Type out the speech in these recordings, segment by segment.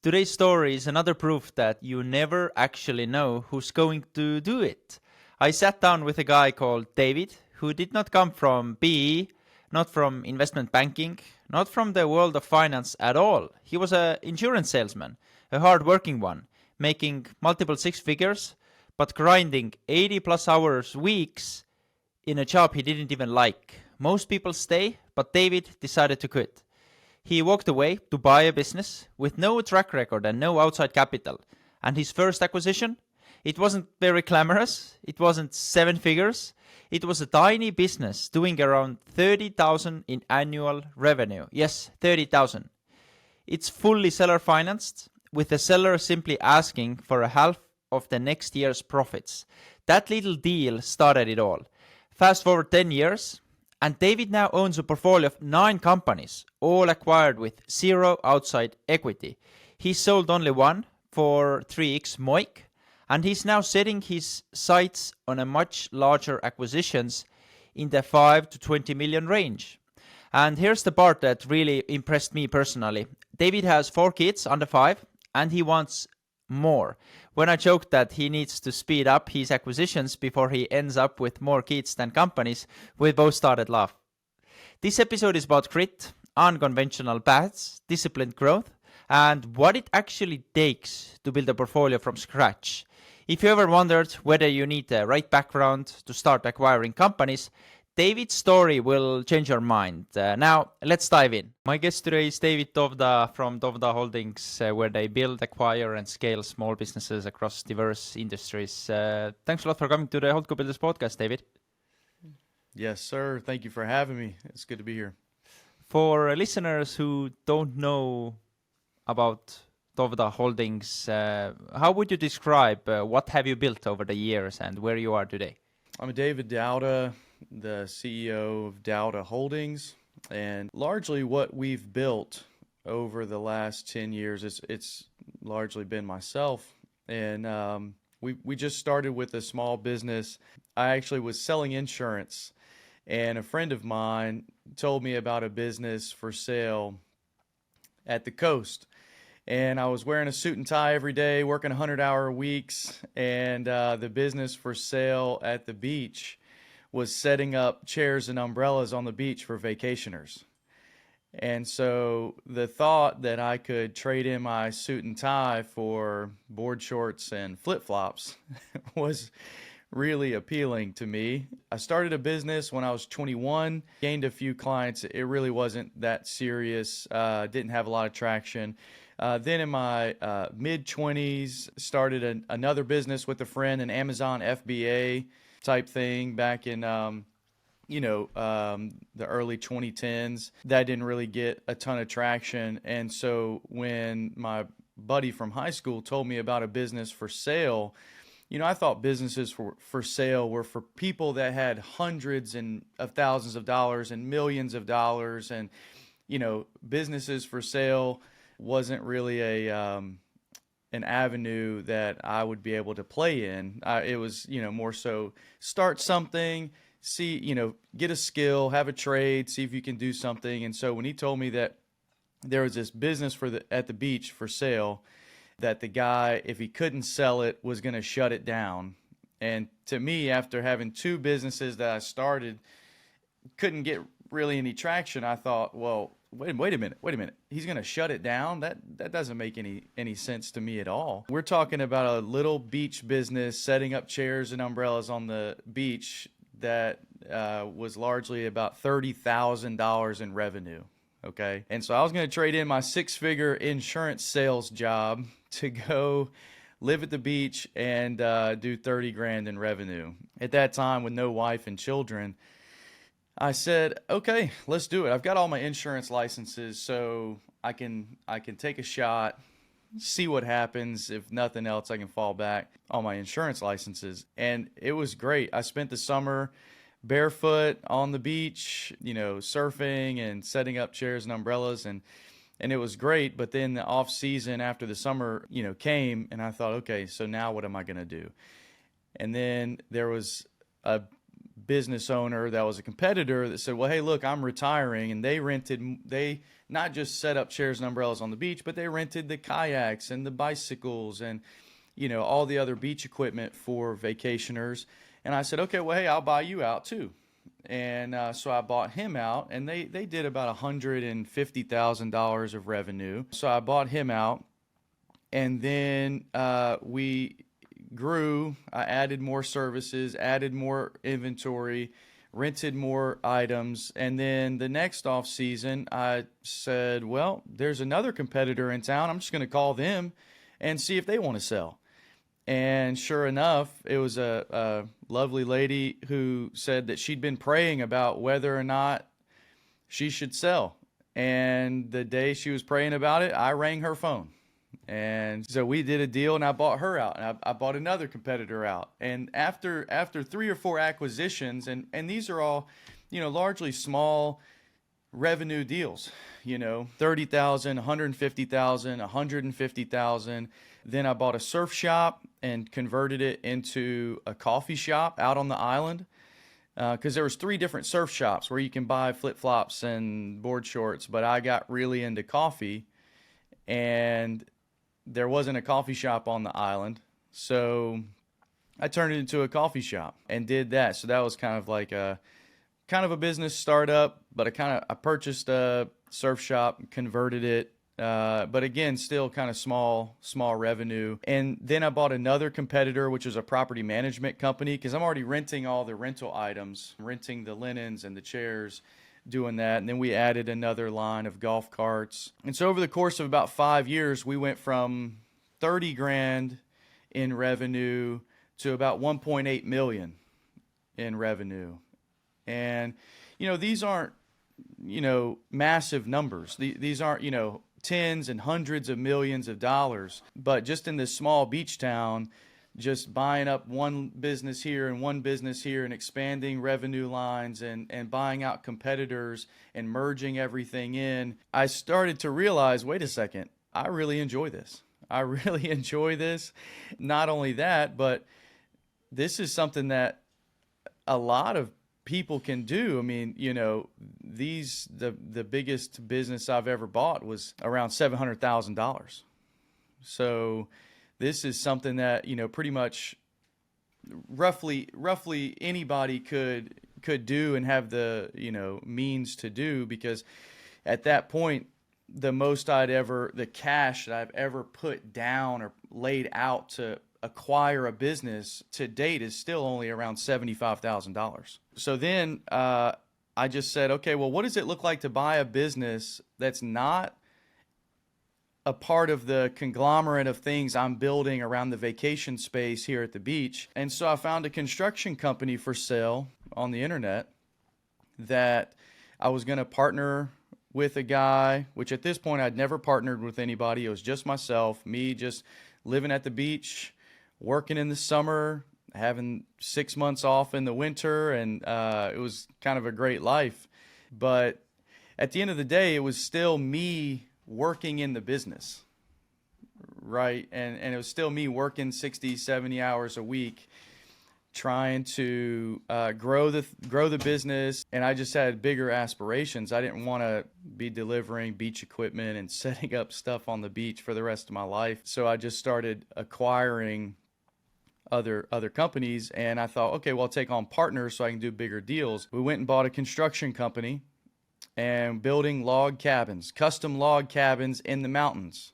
Today's story is another proof that you never actually know who's going to do it. I sat down with a guy called David who did not come from PE, not from investment banking, not from the world of finance at all. He was an insurance salesman, a hard working one, making multiple six figures, but grinding 80 plus hours weeks in a job he didn't even like. Most people stay, but David decided to quit. He walked away to buy a business with no track record and no outside capital. And his first acquisition? It wasn't very glamorous. It wasn't seven figures. It was a tiny business doing around 30,000 in annual revenue. Yes, 30,000. It's fully seller financed, with the seller simply asking for a half of the next year's profits. That little deal started it all. Fast forward 10 years, and David now owns a portfolio of 9 companies, all acquired with zero outside equity. He sold only one for 3x MOIC, and he's now setting his sights on a much larger acquisitions in the 5 to 20 million range. And here's the part that really impressed me personally. David has 4 kids under 5, and he wants more. When I joked that he needs to speed up his acquisitions before he ends up with more kids than companies, we both started laugh. This episode is about grit, unconventional paths, disciplined growth, and what it actually takes to build a portfolio from scratch. If you ever wondered whether you need the right background to start acquiring companies, David's story will change your mind. Now, let's dive in. My guest today is David Dowda from Dowda Holdings, where they build, acquire, and scale small businesses across diverse industries. Thanks a lot for coming to the Holdco Builders podcast, David. Yes, sir. Thank you for having me. It's good to be here. For listeners who don't know about Dowda Holdings, how would you describe what have you built over the years and where you are today? I'm David Dowda, the CEO of Dowda Holdings, and largely what we've built over the last 10 years, it's largely been myself. And we just started with a small business. I actually was selling insurance, and a friend of mine told me about a business for sale at the coast. And I was wearing a suit and tie every day, working 100-hour weeks, and the business for sale at the beach was setting up chairs and umbrellas on the beach for vacationers. And so the thought that I could trade in my suit and tie for board shorts and flip-flops was really appealing to me. I started a business when I was 21, gained a few clients. It really wasn't that serious, didn't have a lot of traction. Then in my mid-20s, started another business with a friend, an Amazon FBA type thing back in, the early 2010s. That didn't really get a ton of traction. And so when my buddy from high school told me about a business for sale, I thought businesses for sale were for people that had hundreds of thousands of dollars and millions of dollars. And, businesses for sale wasn't really an avenue that I would be able to play in. It was, more so start something, see, get a skill, have a trade, see if you can do something. And so when he told me that there was this business at the beach for sale, that the guy, if he couldn't sell it, was going to shut it down. And to me, after having 2 businesses that I started, couldn't get really any traction, I thought, well, wait a minute. He's going to shut it down? That doesn't make any sense to me at all. We're talking about a little beach business setting up chairs and umbrellas on the beach that was largely about $30,000 in revenue. Okay. And so I was going to trade in my 6-figure insurance sales job to go live at the beach and do 30 grand in revenue. At that time, with no wife and children, I said, okay, let's do it. I've got all my insurance licenses, so I can take a shot, see what happens. If nothing else, I can fall back on my insurance licenses. And it was great. I spent the summer barefoot on the beach, surfing and setting up chairs and umbrellas, and it was great. But then the off season after the summer, came, and I thought, okay, so now what am I going to do? And then there was a business owner that was a competitor that said, well, hey, look, I'm retiring. And they not just set up chairs and umbrellas on the beach, but they rented the kayaks and the bicycles and, all the other beach equipment for vacationers. And I said, okay, well, hey, I'll buy you out too. And so I bought him out, and they did about $150,000 of revenue. So I bought him out, and then we grew. I added more services, added more inventory, rented more items. And then the next off season, I said, well, there's another competitor in town. I'm just going to call them and see if they want to sell. And sure enough, it was a lovely lady who said that she'd been praying about whether or not she should sell. And the day she was praying about it, I rang her phone. And so we did a deal, and I bought her out, and I bought another competitor out. And after 3 or 4 acquisitions, and these are all, largely small revenue deals, $30,000, $150,000, $150,000. Then I bought a surf shop and converted it into a coffee shop out on the island. Because there was 3 different surf shops where you can buy flip-flops and board shorts, but I got really into coffee, and there wasn't a coffee shop on the island. So I turned it into a coffee shop and did that. So that was kind of like a business startup, but I purchased a surf shop, converted it. But again, still kind of small revenue. And then I bought another competitor, which was a property management company, because I'm already renting all the rental items, renting the linens and the chairs, doing that. And then we added another line of golf carts. And so over the course of about 5 years, we went from 30 grand in revenue to about 1.8 million in revenue. And, these aren't, massive numbers. These aren't, tens and hundreds of millions of dollars. But just in this small beach town, just buying up one business here and one business here and expanding revenue lines and buying out competitors and merging everything in, I started to realize, wait a second, I really enjoy this. I really enjoy this. Not only that, but this is something that a lot of people can do. I mean, the biggest business I've ever bought was around $700,000. So this is something that, pretty much roughly anybody could do and have the, means to do, because at that point, the cash that I've ever put down or laid out to acquire a business to date is still only around $75,000. So then I just said, okay, well, what does it look like to buy a business that's not a part of the conglomerate of things I'm building around the vacation space here at the beach? And so I found a construction company for sale on the internet that I was going to partner with a guy, which at this point I'd never partnered with anybody. It was just myself, me just living at the beach, working in the summer, having 6 months off in the winter, and it was kind of a great life. But at the end of the day, it was still me working in the business, right? And it was still me working 60, 70 hours a week, trying to grow the business. And I just had bigger aspirations. I didn't want to be delivering beach equipment and setting up stuff on the beach for the rest of my life. So I just started acquiring other companies, and I thought, okay, well, I'll take on partners so I can do bigger deals. We went and bought a construction company and building log cabins, custom log cabins in the mountains.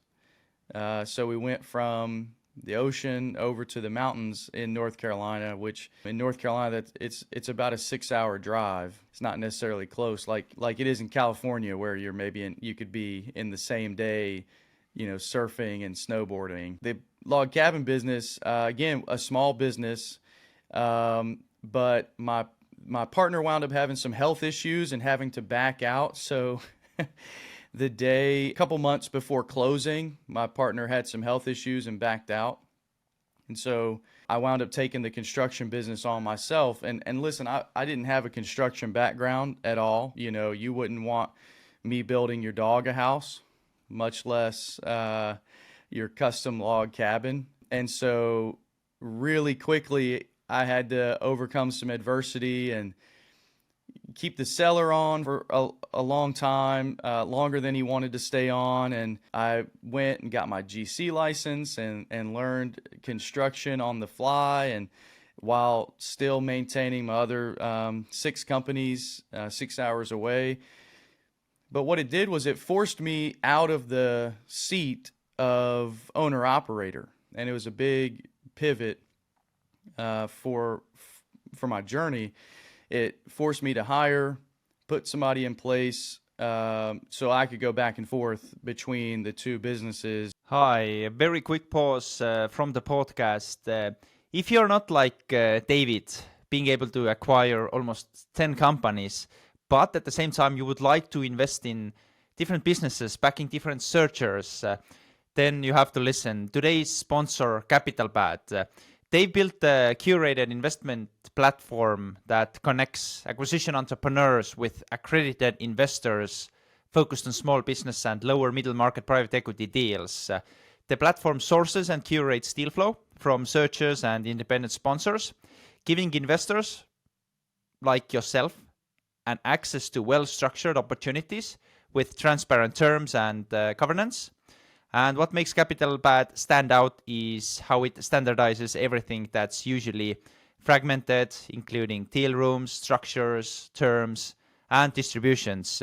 So we went from the ocean over to the mountains in North Carolina, which in North Carolina, it's about a 6-hour drive. It's not necessarily close like it is in California, where you could be in the same day, surfing and snowboarding. The log cabin business, again, a small business, but my partner wound up having some health issues and having to back out. So a couple months before closing, my partner had some health issues and backed out. And so I wound up taking the construction business on myself. And listen, I didn't have a construction background at all. You wouldn't want me building your dog a house, much less your custom log cabin. And so really quickly, I had to overcome some adversity and keep the seller on for a long time, longer than he wanted to stay on. And I went and got my GC license and learned construction on the fly, and while still maintaining my other 6 companies 6 hours away. But what it did was it forced me out of the seat of owner operator, and it was a big pivot for my journey. It forced me to hire, put somebody in place, so I could go back and forth between the two businesses. Hi, a very quick pause from the podcast. If you're not like David, being able to acquire almost 10 companies, but at the same time you would like to invest in different businesses, backing different searchers, then you have to listen. Today's sponsor, CapitalBad. They built a curated investment platform that connects acquisition entrepreneurs with accredited investors focused on small business and lower middle market private equity deals. The platform sources and curates deal flow from searchers and independent sponsors, giving investors like yourself and access to well-structured opportunities with transparent terms and governance. And what makes CapitalBad stand out is how it standardizes everything that's usually fragmented, including deal rooms, structures, terms, and distributions.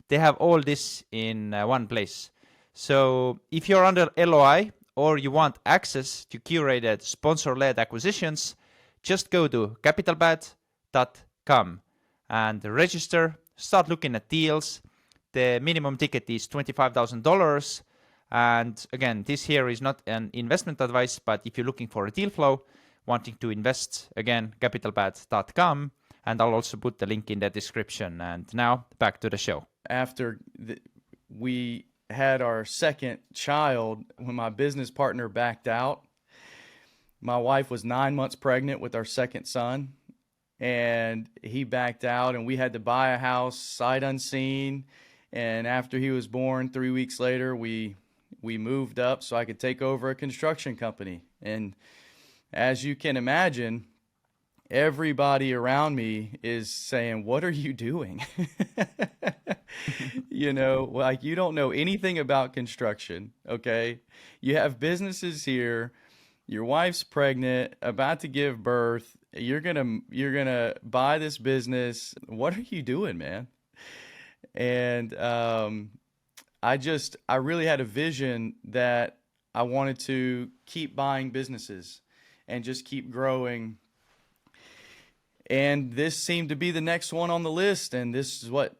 They have all this in one place. So if you're under LOI or you want access to curated sponsor-led acquisitions, just go to capitalbad.com and register, start looking at deals. The minimum ticket is $25,000. And again, this here is not an investment advice, but if you're looking for a deal flow, wanting to invest, again, capitalbad.com, and I'll also put the link in the description. And now back to the show. After we had our second child, when my business partner backed out, my wife was 9 months pregnant with our second son, and he backed out, and we had to buy a house sight unseen. And after he was born, 3 weeks later, we moved up so I could take over a construction company. And as you can imagine, everybody around me is saying, "What are you doing?" Like, you don't know anything about construction, okay? You have businesses here. Your wife's pregnant, about to give birth. You're gonna buy this business. What are you doing, man? And I really had a vision that I wanted to keep buying businesses and just keep growing. And this seemed to be the next one on the list. And this is what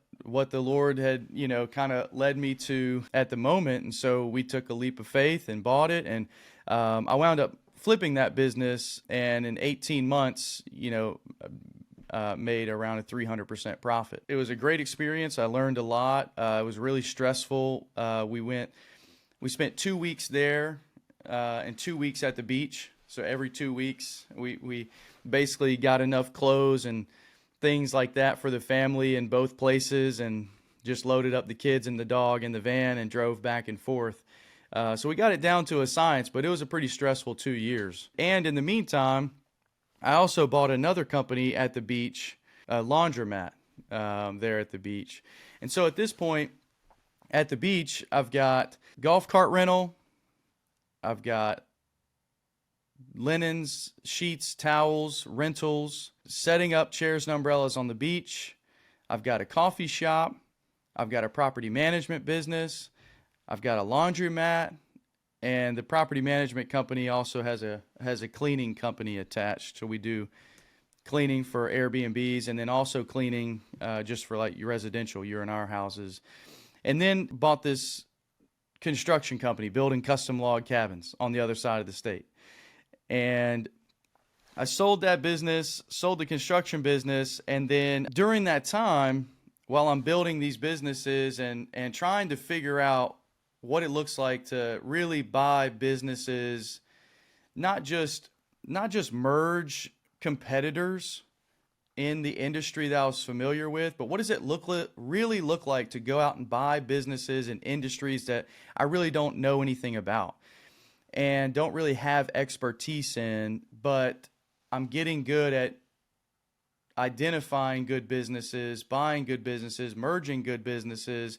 the Lord had, kind of led me to at the moment. And so we took a leap of faith and bought it. And I wound up flipping that business. And in 18 months, made around a 300% profit. It was a great experience. I learned a lot. It was really stressful. We spent 2 weeks there and 2 weeks at the beach. So every 2 weeks, we basically got enough clothes and things like that for the family in both places, and just loaded up the kids and the dog in the van and drove back and forth. So we got it down to a science, but it was a pretty stressful 2 years. And in the meantime, I also bought another company at the beach, a laundromat there at the beach. And so at this point, at the beach, I've got golf cart rental, I've got linens, sheets, towels, rentals, setting up chairs and umbrellas on the beach. I've got a coffee shop. I've got a property management business. I've got a laundromat. And the property management company also has a cleaning company attached. So we do cleaning for Airbnbs, and then also cleaning just for like your residential, you're in our houses. And then bought this construction company building custom log cabins on the other side of the state. And I sold that business, sold the construction business. And then during that time, while I'm building these businesses and trying to figure out what it looks like to really buy businesses, not just merge competitors in the industry that I was familiar with, but what does it really look like to go out and buy businesses in industries that I really don't know anything about and don't really have expertise in, but I'm getting good at identifying good businesses, buying good businesses, merging good businesses.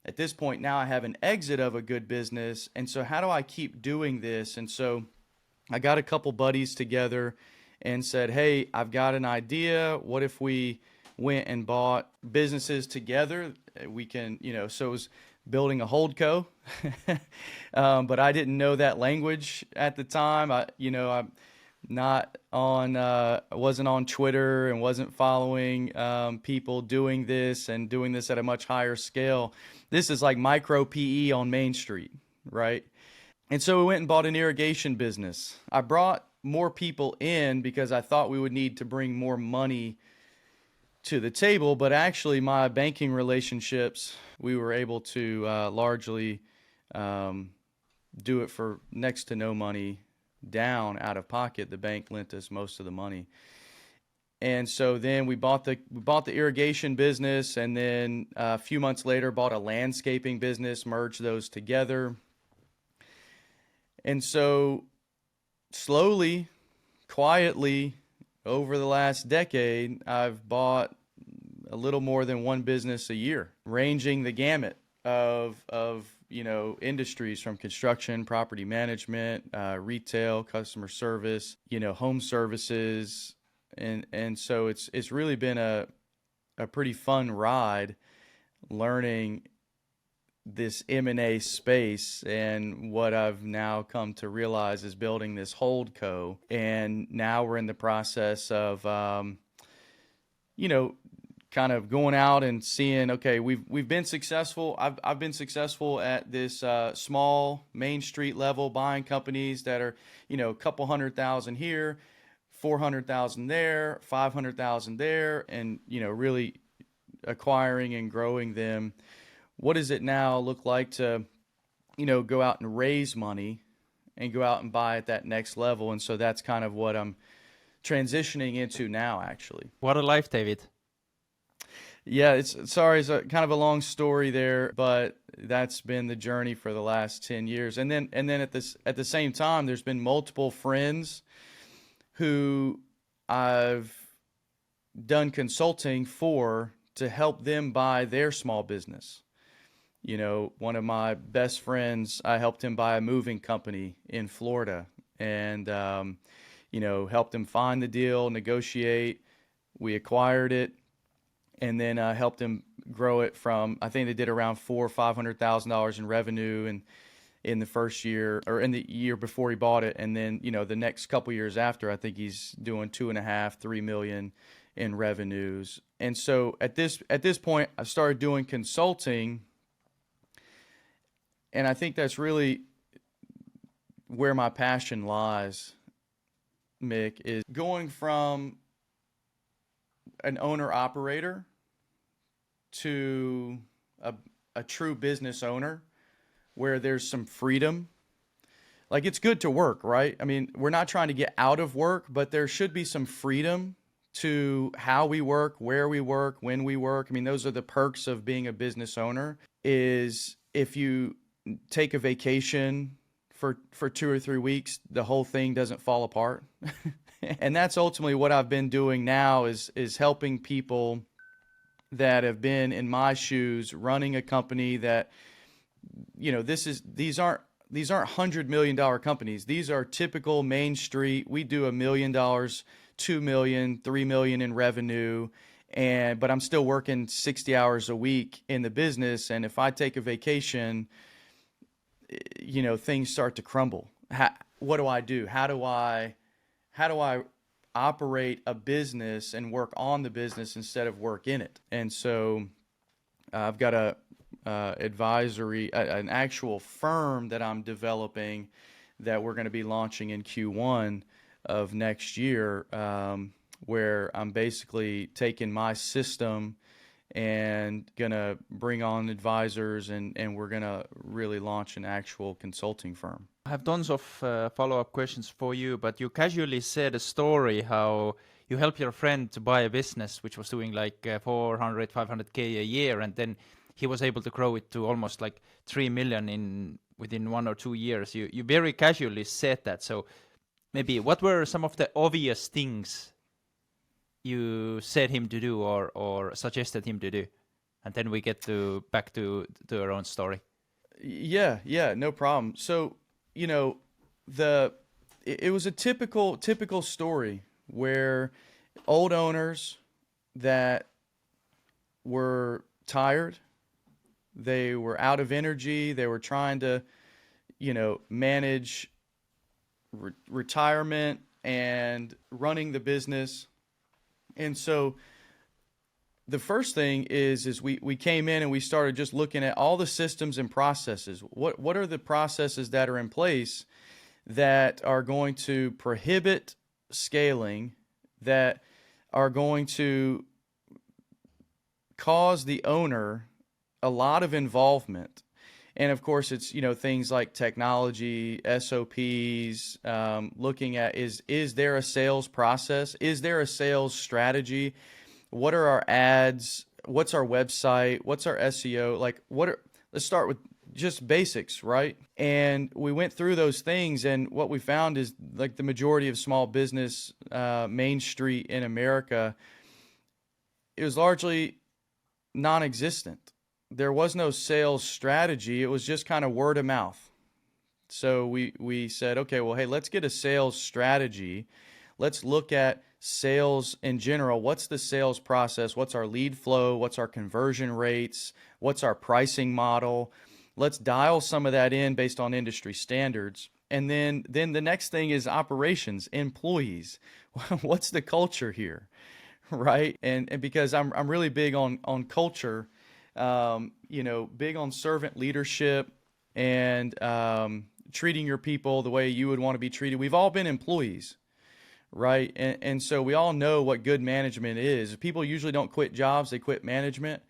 At this point now I have an exit of a good business. And so how do I keep doing this? And so I got a couple buddies together and said, "Hey, I've got an idea. What if we went and bought businesses together? We can, so it was building a holdco." But I didn't know that language at the time. I'm not on, wasn't on Twitter and wasn't following people doing this and doing this at a much higher scale. This is like micro PE on Main Street, right? And so we went and bought an irrigation business. I brought more people in because I thought we would need to bring more money to the table, but actually my banking relationships, we were able to largely do it for next to no money down out of pocket. The bank lent us most of the money. And so then we bought the irrigation business, and then a few months later bought a landscaping business, merged those together. And so slowly, quietly, over the last decade, I've bought a little more than one business a year, ranging the gamut of industries, from construction, property management, retail, customer service, home services. And so it's really been a pretty fun ride learning this M&A space. And what I've now come to realize is building this holdco. And now we're in the process of, kind of going out and seeing, okay, we've been successful. I've been successful at this small Main Street level, buying companies that are, a couple $100,000 here, 400,000 there, 500,000 there, and, really acquiring and growing them. What does it now look like to, go out and raise money and go out and buy at that next level? And so that's kind of what I'm transitioning into now, actually. What a life, David. Yeah, it's kind of a long story there, but that's been the journey for the last 10 years. And then at the same time, there's been multiple friends who I've done consulting for to help them buy their small business. One of my best friends, I helped him buy a moving company in Florida, and helped him find the deal, negotiate. We acquired it, and then helped him grow it from, I think they did around $400,000 or $500,000 in revenue and in the first year, or in the year before he bought it. And then, the next couple years after, I think he's doing $2.5–3 million in revenues. And so at this point, I started doing consulting, and I think that's really where my passion lies, Mick, is going from an owner-operator to a true business owner, where there's some freedom. Like, it's good to work, right? I mean, we're not trying to get out of work, but there should be some freedom to how we work, where we work, when we work. I mean, those are the perks of being a business owner, is if you take a vacation for 2 or 3 weeks, the whole thing doesn't fall apart. And that's ultimately what I've been doing now, is helping people that have been in my shoes, running a company that, these aren't $100 million companies. These are typical Main Street. We do $1 million, $2 million, $3 million in revenue, but I'm still working 60 hours a week in the business. And if I take a vacation, things start to crumble. What do I do? How do I operate a business and work on the business instead of work in it? And so I've got an actual firm that I'm developing that we're going to be launching in Q1 of next year, where I'm basically taking my system and going to bring on advisors, and we're going to really launch an actual consulting firm. I have tons of follow-up questions for you, but you casually said a story how you helped your friend to buy a business which was doing like 400, 500K a year, and then he was able to grow it to almost like 3 million within 1 or 2 years. You very casually said that. So maybe what were some of the obvious things you said him to do or suggested him to do? And then we get to back to our own story. Yeah, no problem. So, you know, the it was a typical story where old owners that were tired, they were out of energy, they were trying to, manage retirement and running the business. And so the first thing is we came in and we started just looking at all the systems and processes. What are the processes that are in place that are going to prohibit scaling, that are going to cause the owner a lot of involvement? And of course, it's things like technology, SOPs, looking at is there a sales process? Is there a sales strategy? What are our ads? What's our website? What's our SEO? Let's start with just basics, right? And we went through those things, and what we found is like the majority of small business, Main Street in America, it was largely non-existent. There was no sales strategy. It was just kind of word of mouth. So we said, okay, well, hey, let's get a sales strategy. Let's look at sales in general. What's the sales process? What's our lead flow? What's our conversion rates? What's our pricing model? Let's dial some of that in based on industry standards. And then the next thing is operations, employees. What's the culture here? Right? And because I'm really big on culture, big on servant leadership and treating your people the way you would want to be treated. We've all been employees, right? And so we all know what good management is. People usually don't quit jobs, they quit management.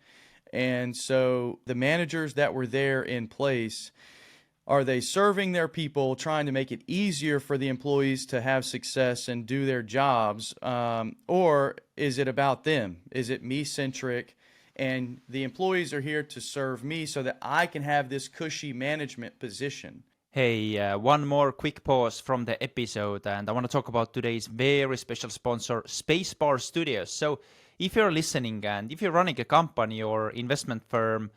And so the managers that were there in place, are they serving their people, trying to make it easier for the employees to have success and do their jobs? Or is it about them? Is it me-centric? And the employees are here to serve me so that I can have this cushy management position. Hey, one more quick pause from the episode, and I want to talk about today's very special sponsor, Spacebar Studios. So, if you're listening and if you're running a company or investment firm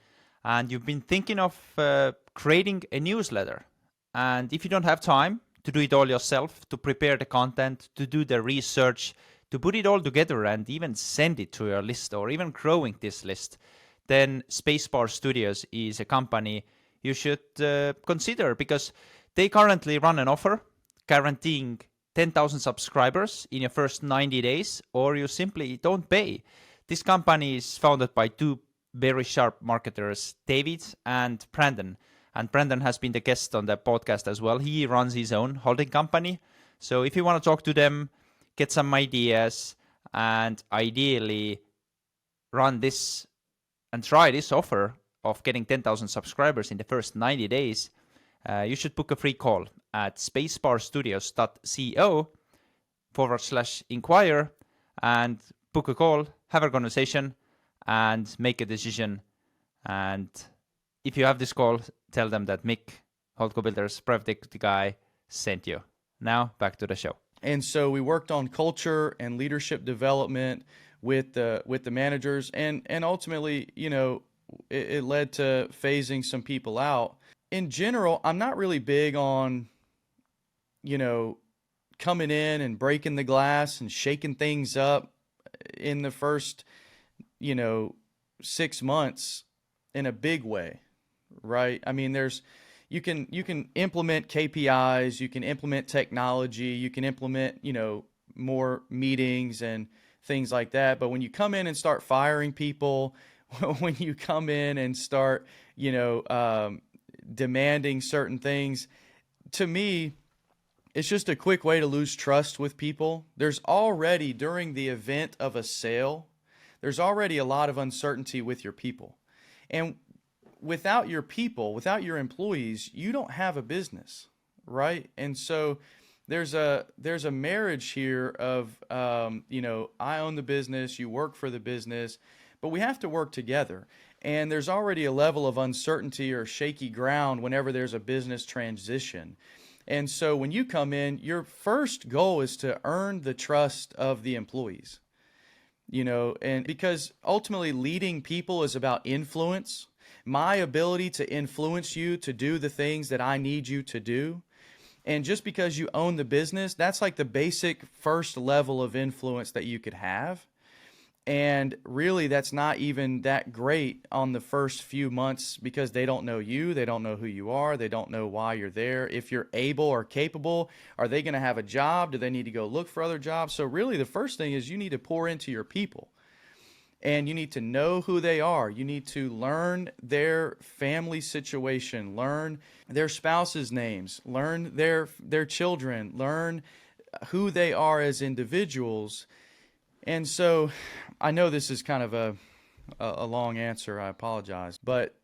and you've been thinking of creating a newsletter, and if you don't have time to do it all yourself, to prepare the content, to do the research, to put it all together and even send it to your list or even growing this list, then Spacebar Studios is a company you should consider, because they currently run an offer guaranteeing 10,000 subscribers in your first 90 days, or you simply don't pay. This company is founded by two very sharp marketers, David and Brandon. And Brandon has been the guest on the podcast as well. He runs his own holding company. So if you want to talk to them, get some ideas, and ideally run this and try this offer of getting 10,000 subscribers in the first 90 days, you should book a free call at spacebarstudios.co/inquire and book a call, have a conversation, and make a decision. And if you have this call, tell them that Mick, Holdco Builders private equity guy, sent you. Now, back to the show. And so we worked on culture and leadership development with the managers, and ultimately, it led to phasing some people out. In general, I'm not really big on, coming in and breaking the glass and shaking things up in the first, 6 months in a big way, right? I mean, you can implement KPIs, you can implement technology, you can implement, more meetings and things like that. But when you come in and start firing people, when you come in and start, demanding certain things, to me, it's just a quick way to lose trust with people. There's already, during the event of a sale, there's already a lot of uncertainty with your people. And without your people, without your employees, you don't have a business, right? And so there's a marriage here of, I own the business, you work for the business, but we have to work together. And there's already a level of uncertainty or shaky ground whenever there's a business transition. And so when you come in, your first goal is to earn the trust of the employees, and because ultimately leading people is about influence, my ability to influence you to do the things that I need you to do. And just because you own the business, that's like the basic first level of influence that you could have. And really, that's not even that great on the first few months because they don't know you. They don't know who you are. They don't know why you're there. If you're able or capable, are they going to have a job? Do they need to go look for other jobs? So really, the first thing is you need to pour into your people. And you need to know who they are. You need to learn their family situation, learn their spouse's names, learn their children, learn who they are as individuals. And so I know this is kind of a long answer. I apologize. But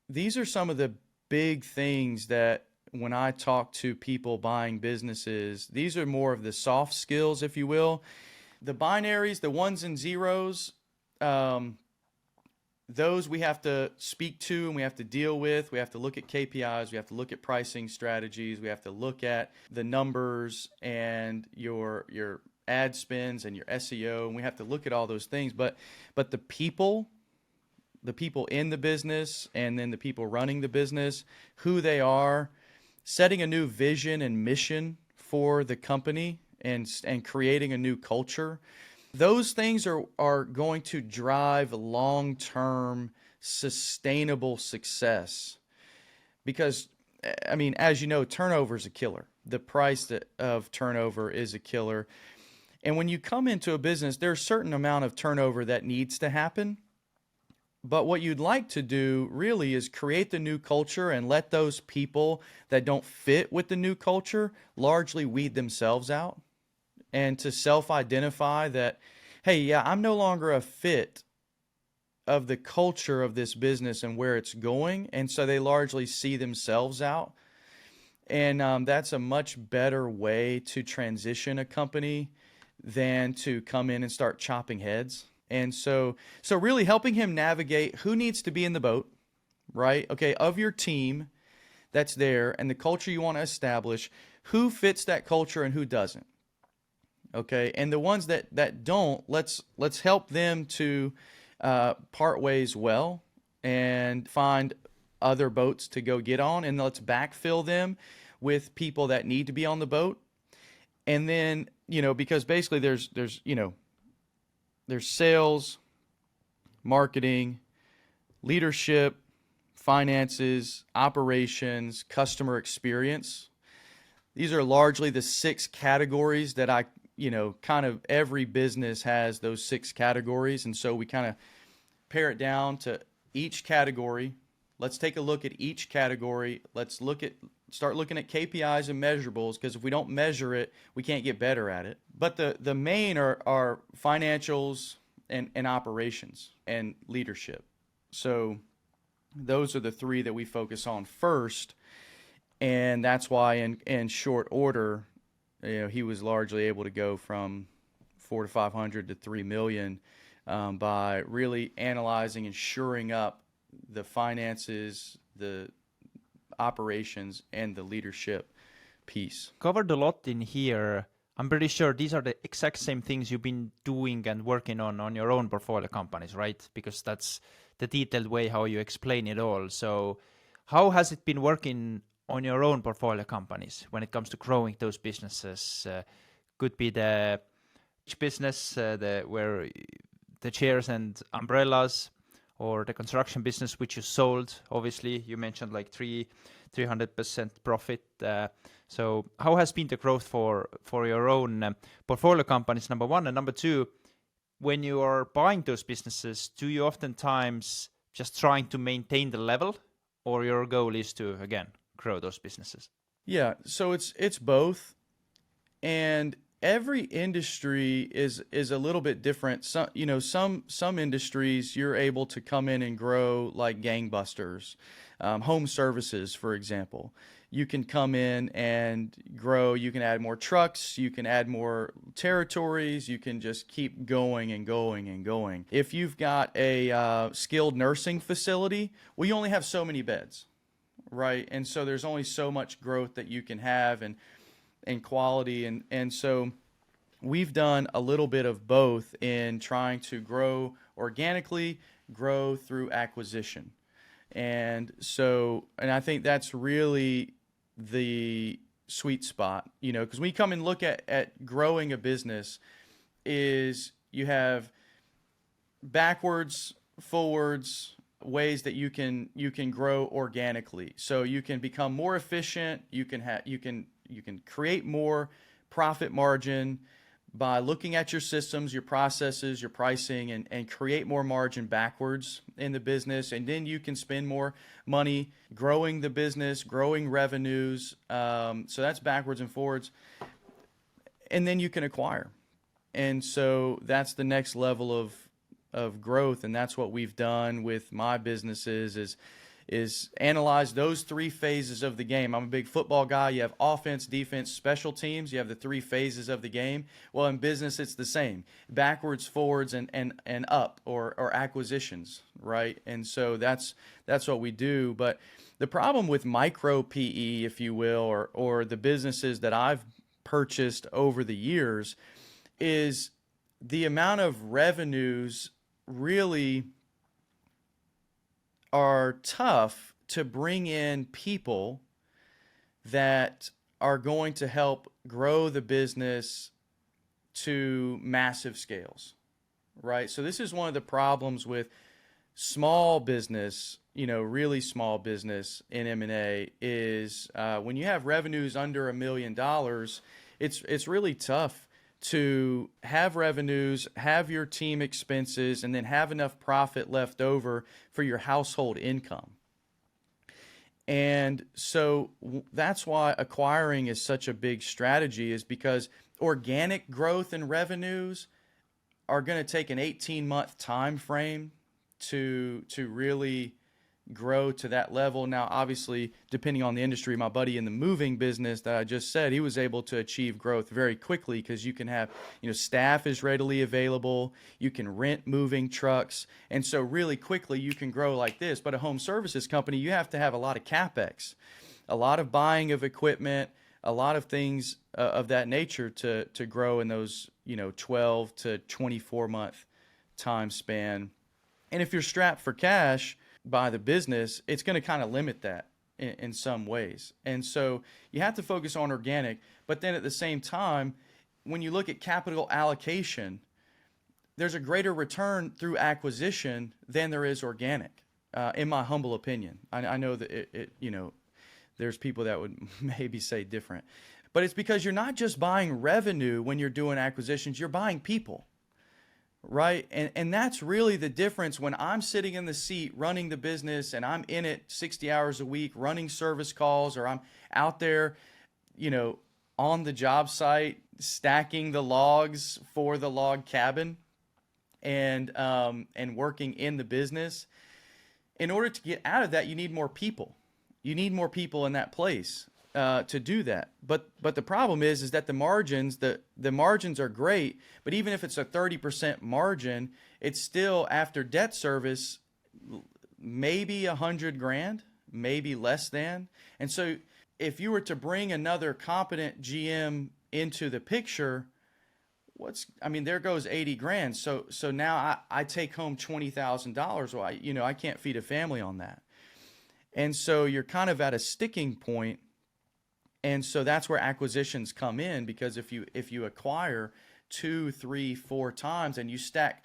these are some of the big things that when I talk to people buying businesses, these are more of the soft skills, if you will. The binaries, the ones and zeros, those we have to speak to and we have to deal with. We have to look at KPIs. We have to look at pricing strategies. We have to look at the numbers and your ad spends and your SEO, and we have to look at all those things. But the people in the business and then the people running the business, who they are, setting a new vision and mission for the company and creating a new culture. Those things are going to drive long-term sustainable success because, I mean, as you know, turnover is a killer. The price of turnover is a killer. And when you come into a business, there's a certain amount of turnover that needs to happen. But what you'd like to do really is create the new culture and let those people that don't fit with the new culture largely weed themselves out. And to self-identify that, hey, yeah, I'm no longer a fit of the culture of this business and where it's going. And so they largely see themselves out. And that's a much better way to transition a company than to come in and start chopping heads. And so really helping him navigate who needs to be in the boat, right? Okay, of your team that's there and the culture you want to establish, who fits that culture and who doesn't. Okay, and the ones that don't, let's help them to part ways well and find other boats to go get on, and let's backfill them with people that need to be on the boat. And then, because basically there's sales, marketing, leadership, finances, operations, customer experience. These are largely the 6 categories that kind of every business has those 6 categories. And so we kind of pare it down to each category. Let's take a look at each category. Let's start looking at KPIs and measurables, because if we don't measure it, we can't get better at it. But the main are financials and operations and leadership. So those are the 3 that we focus on first. And that's why in short order, he was largely able to go from 400 to 500 to 3 million by really analyzing and shoring up the finances, the operations, and the leadership piece. Covered a lot in here. I'm pretty sure these are the exact same things you've been doing and working on your own portfolio companies, right? Because that's the detailed way how you explain it all. So how has it been working on your own portfolio companies when it comes to growing those businesses? Could be the business where the chairs and umbrellas, or the construction business which you sold. Obviously, you mentioned like 300% profit. So how has been the growth for your own portfolio companies, number one? And number two, when you are buying those businesses, do you oftentimes just trying to maintain the level, or your goal is to, again, grow those businesses? Yeah, so it's both. And every industry is a little bit different. Some industries you're able to come in and grow like gangbusters. Home services, for example, you can come in and grow. You can add more trucks. You can add more territories. You can just keep going and going and going. If you've got a skilled nursing facility, well, you only have so many beds. right? And so there's only so much growth that you can have and quality. And so we've done a little bit of both in trying to grow organically, grow through acquisition. And I think that's really the sweet spot, because when you come and look at growing a business, is you have backwards, forwards, ways that you can grow organically. So you can become more efficient. You can create more profit margin by looking at your systems, your processes, your pricing, and create more margin backwards in the business. And then you can spend more money growing the business, growing revenues. So that's backwards and forwards. And then you can acquire. And so that's the next level of growth, and that's what we've done with my businesses is analyze those three phases of the game. I'm a big football guy. You have offense, defense, special teams. You have the three phases of the game. Well, in business, it's the same: backwards, forwards, and up, or acquisitions, right? And so that's what we do. But the problem with micro PE, if you will, or the businesses that I've purchased over the years, is the amount of revenues really are tough to bring in people that are going to help grow the business to massive scales, right? So this is one of the problems with small business, really small business in M&A is when you have revenues under $1 million, it's really tough to have revenues, have your team expenses, and then have enough profit left over for your household income. And so that's why acquiring is such a big strategy, is because organic growth and revenues are going to take an 18-month time frame to really grow to that level. Now, obviously, depending on the industry, my buddy in the moving business that I just said, he was able to achieve growth very quickly because you can have, staff is readily available. You can rent moving trucks. And so really quickly you can grow like this. But a home services company, you have to have a lot of CapEx, a lot of buying of equipment, a lot of things of that nature to grow in those, 12 to 24 month time span. And if you're strapped for cash by the business, it's going to kind of limit that in some ways. And so you have to focus on organic, but then at the same time, when you look at capital allocation, there's a greater return through acquisition than there is organic, in my humble opinion. I know that there's people that would maybe say different, but it's because you're not just buying revenue when you're doing acquisitions, you're buying people. Right? And that's really the difference when I'm sitting in the seat running the business and I'm in it 60 hours a week running service calls, or I'm out there, on the job site stacking the logs for the log cabin and working in the business. In order to get out of that, you need more people. You need more people in that place to do that. But the problem is that the margins are great, but even if it's a 30% margin, it's still, after debt service, maybe $100,000, maybe less than. And so if you were to bring another competent GM into the picture, there goes $80,000. So now I take home $20,000. Well, I can't feed a family on that. And so you're kind of at a sticking point. And so that's where acquisitions come in, because if you acquire 2, 3, 4 times and you stack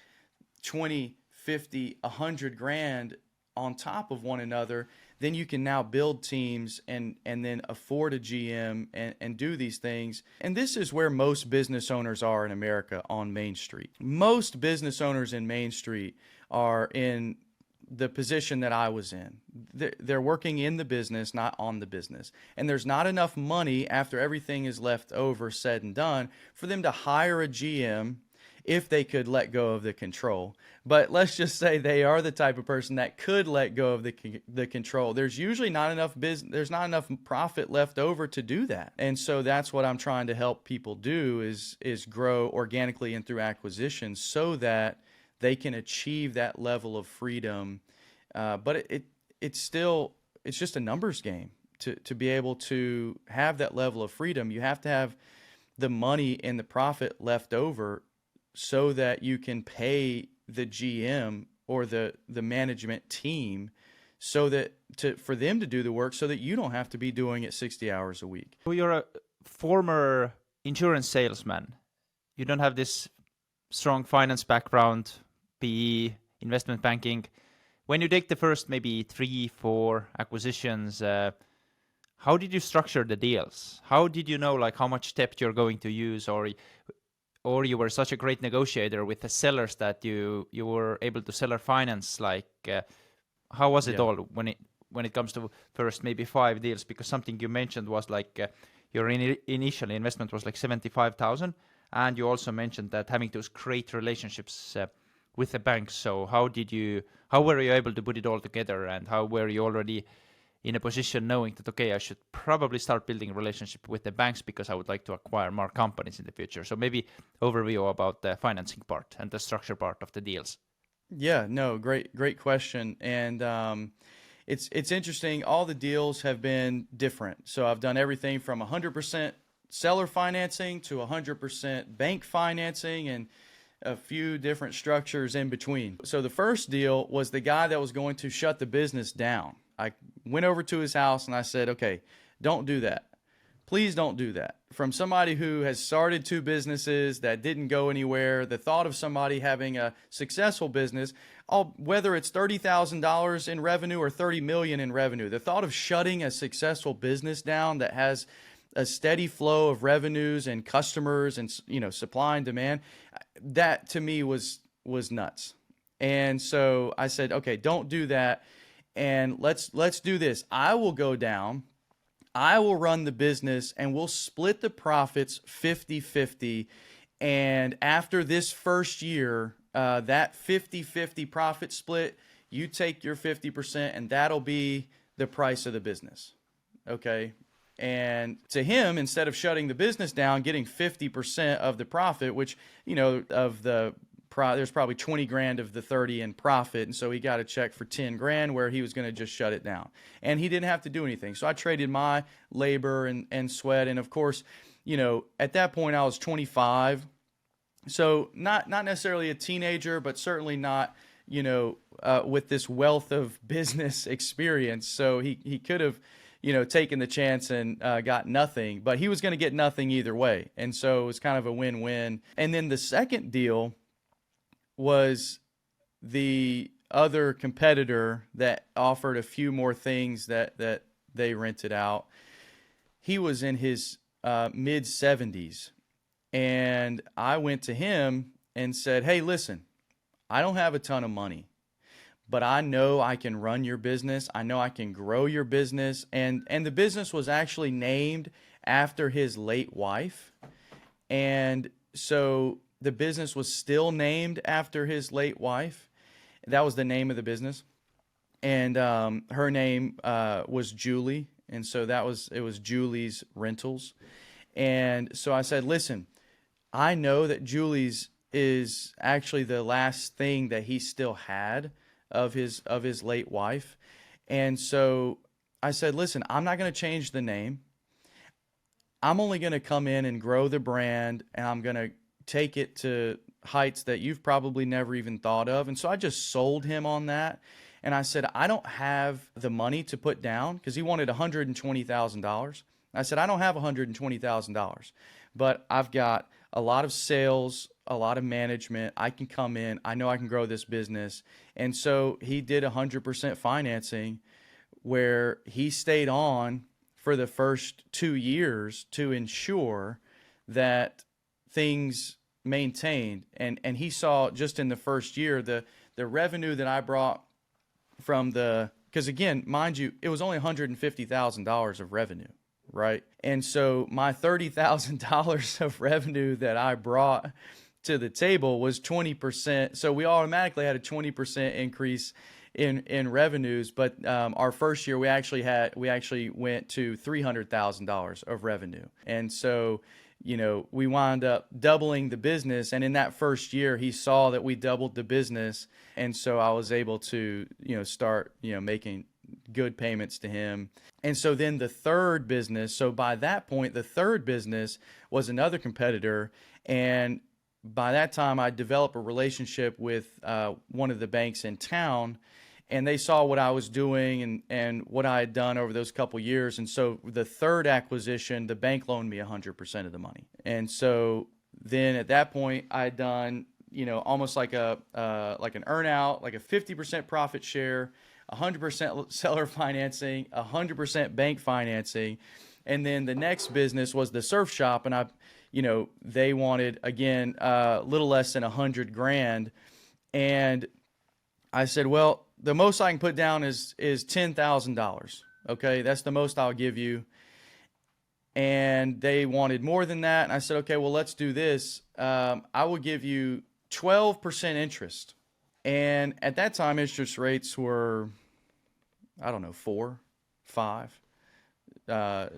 20, 50, $100,000 on top of one another, then you can now build teams and then afford a GM and do these things. And this is where most business owners are in America on Main Street. Most business owners in Main Street are in the position that I was in. They're working in the business, not on the business. And there's not enough money after everything is left over, said and done, for them to hire a GM if they could let go of the control. But let's just say they are the type of person that could let go of the control. There's usually not enough there's not enough profit left over to do that. And so that's what I'm trying to help people do is grow organically and through acquisitions so that they can achieve that level of freedom. But it's still it's just a numbers game. To be able to have that level of freedom, you have to have the money and the profit left over so that you can pay the GM or the management team so that for them to do the work so that you don't have to be doing it 60 hours a week. So you're a former insurance salesman. You don't have this strong finance background, PE, investment banking. When you take the first maybe 3-4 acquisitions, how did you structure the deals? How did you know like how much debt you're going to use, or you were such a great negotiator with the sellers that you were able to seller finance? Like how was it Yeah. all when it comes to first maybe 5 deals? Because something you mentioned was like your initial investment was like 75,000, and you also mentioned that having those great relationships with the banks. So how were you able to put it all together, and how were you already in a position knowing that, okay, I should probably start building a relationship with the banks because I would like to acquire more companies in the future? So maybe overview about the financing part and the structure part of the deals. Yeah, no, great question. And it's interesting. All the deals have been different. So I've done everything from 100% seller financing to 100% bank financing, and a few different structures in between. So the first deal was the guy that was going to shut the business down. I went over to his house and I said, okay, don't do that. Please don't do that. From somebody who has started 2 businesses that didn't go anywhere, the thought of somebody having a successful business, whether it's $30,000 in revenue or $30 million in revenue, the thought of shutting a successful business down that has a steady flow of revenues and customers and, supply and demand, that to me was nuts. And so I said, okay, don't do that. And let's do this. I will go down, I will run the business, and we'll split the profits 50-50. And after this first year, that 50-50 profit split, you take your 50%, and that'll be the price of the business. Okay. And to him, instead of shutting the business down, getting 50% of the profit, which, there's probably 20 grand of the 30 in profit. And so he got a check for 10 grand where he was going to just shut it down. And he didn't have to do anything. So I traded my labor and sweat. And of course, at that point I was 25. So not necessarily a teenager, but certainly not, with this wealth of business experience. So he could have, taken the chance and got nothing, but he was going to get nothing either way. And so it was kind of a win-win. And then the second deal was the other competitor that offered a few more things that they rented out. He was in his mid 70s, and I went to him and said, hey, listen, I don't have a ton of money, but I know I can run your business. I know I can grow your business. And the business was actually named after his late wife. And so the business was still named after his late wife. That was the name of the business. And her name was Julie. And so it was Julie's Rentals. And so I said, listen, I know that Julie's is actually the last thing that he still had of his late wife. And so I said, listen, I'm not going to change the name. I'm only going to come in and grow the brand, and I'm going to take it to heights that you've probably never even thought of. And so I just sold him on that. And I said, I don't have the money to put down, because he wanted $120,000. I said, I don't have $120,000, but I've got a lot of sales, a lot of management. I can come in. I know I can grow this business. And so he did 100% financing, where he stayed on for the first 2 years to ensure that things maintained. And he saw just in the first year, the revenue that I brought from because again, mind you, it was only $150,000 of revenue, right? And so my $30,000 of revenue that I brought to the table was 20%. So we automatically had a 20% increase in revenues. But our first year, we actually went to $300,000 of revenue. And so, we wound up doubling the business. And in that first year, he saw that we doubled the business. And so I was able to, start, making good payments to him. And so then the third business, so by that point, the third business was another competitor. And by that time, I developed a relationship with one of the banks in town, and they saw what I was doing and what I had done over those couple years. And so the third acquisition, the bank loaned me 100% of the money. And so then at that point, I had done, almost like an earnout, like a 50% profit share, 100% seller financing, 100% bank financing. And then the next business was the surf shop, and they wanted, again, a little less than 100 grand. And I said, well, the most I can put down is $10,000. Okay, that's the most I'll give you. And they wanted more than that. And I said, okay, well, let's do this. I will give you 12% interest. And at that time, interest rates were, I don't know, 4, 5,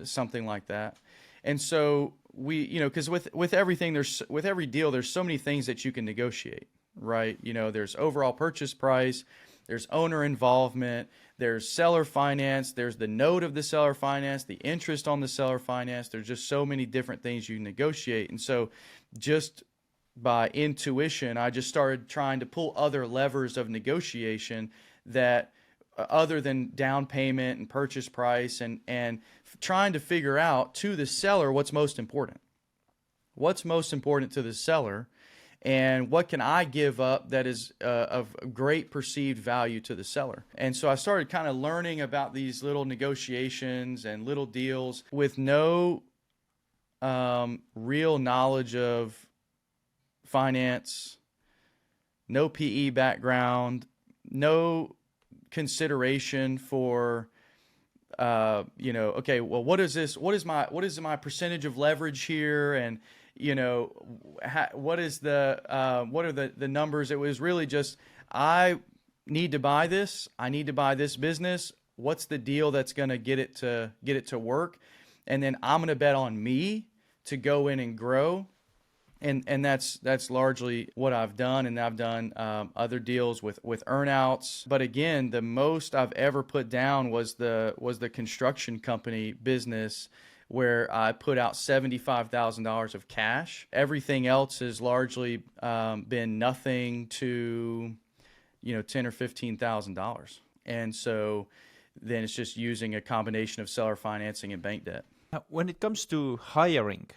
something like that. And so we, because with everything, with every deal, there's so many things that you can negotiate, right? There's overall purchase price, there's owner involvement, there's seller finance, there's the note of the seller finance, the interest on the seller finance. There's just so many different things you negotiate. And so just by intuition, I just started trying to pull other levers of negotiation that other than down payment and purchase price, and trying to figure out to the seller what's most important. What's most important to the seller, and what can I give up that is of great perceived value to the seller? And so I started kind of learning about these little negotiations and little deals with no real knowledge of finance, no PE background, no consideration for okay, well, what is my percentage of leverage here, and what are the numbers? It was really just, I need to buy this business. What's the deal that's going to get it to work? And then I'm going to bet on me to go in and grow. And that's largely what I've done. And I've done other deals with earnouts. But again, the most I've ever put down was the construction company business, where I put out $75,000 of cash. Everything else has largely been nothing to $10,000 or $15,000. And so then it's just using a combination of seller financing and bank debt. Now, when it comes to hiring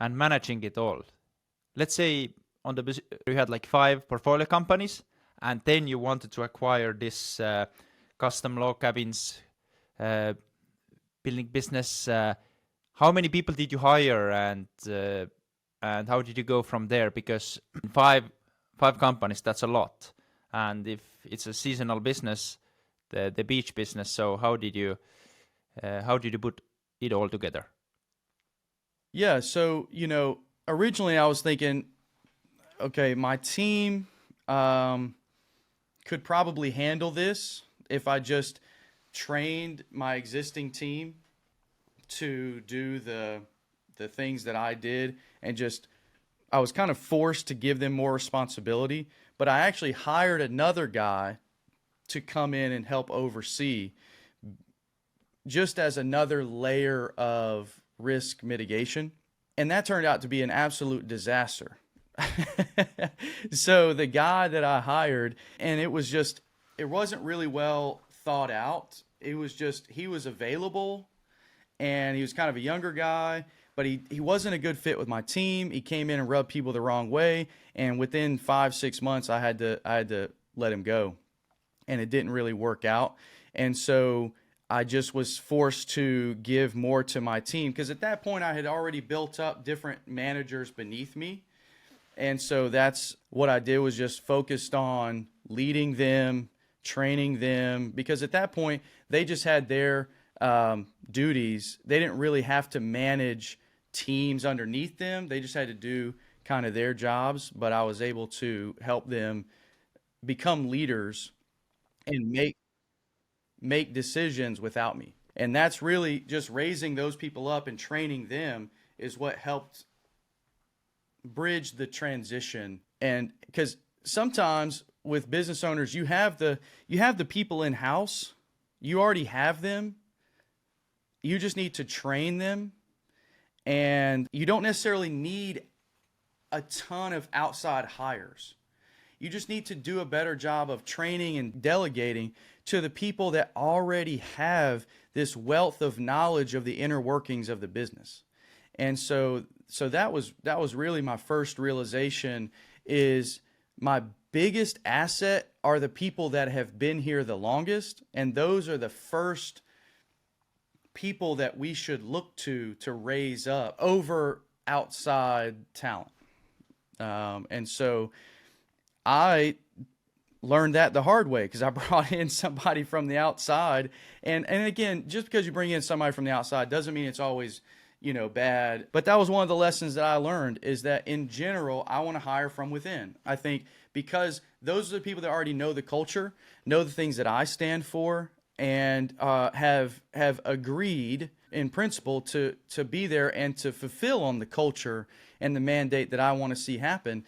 and managing it all, let's say you had like 5 portfolio companies, and then you wanted to acquire this custom log cabins building business. How many people did you hire, and how did you go from there? Because 5 companies, that's a lot. And if it's a seasonal business, the beach business, so how did you put it all together? Yeah, so originally I was thinking, okay, my team could probably handle this if I just trained my existing team to do the things that I did, and I was kind of forced to give them more responsibility. But I actually hired another guy to come in and help oversee, just as another layer of risk mitigation. And that turned out to be an absolute disaster. So the guy that I hired, and it wasn't really well thought out. It was just, he was available, and he was kind of a younger guy, but he wasn't a good fit with my team. He came in and rubbed people the wrong way. And within 5-6 months, I had to let him go, and it didn't really work out. And so I just was forced to give more to my team, because at that point I had already built up different managers beneath me. And so that's what I did, was just focused on leading them, training them, because at that point they just had their duties. They didn't really have to manage teams underneath them. They just had to do kind of their jobs, but I was able to help them become leaders and make decisions without me. And that's really just raising those people up and training them is what helped bridge the transition. And because sometimes with business owners, you have the people in house, You already have them. You just need to train them. And you don't necessarily need a ton of outside hires. You just need to do a better job of training and delegating to the people that already have this wealth of knowledge of the inner workings of the business. And so that was really my first realization, is my biggest asset are the people that have been here the longest, and those are the first people that we should look to raise up over outside talent. And so I learned that the hard way, because I brought in somebody from the outside. And again, just because you bring in somebody from the outside doesn't mean it's always, bad. But that was one of the lessons that I learned, is that in general, I want to hire from within. I think because those are the people that already know the culture, know the things that I stand for, and have agreed in principle to be there and to fulfill on the culture and the mandate that I want to see happen.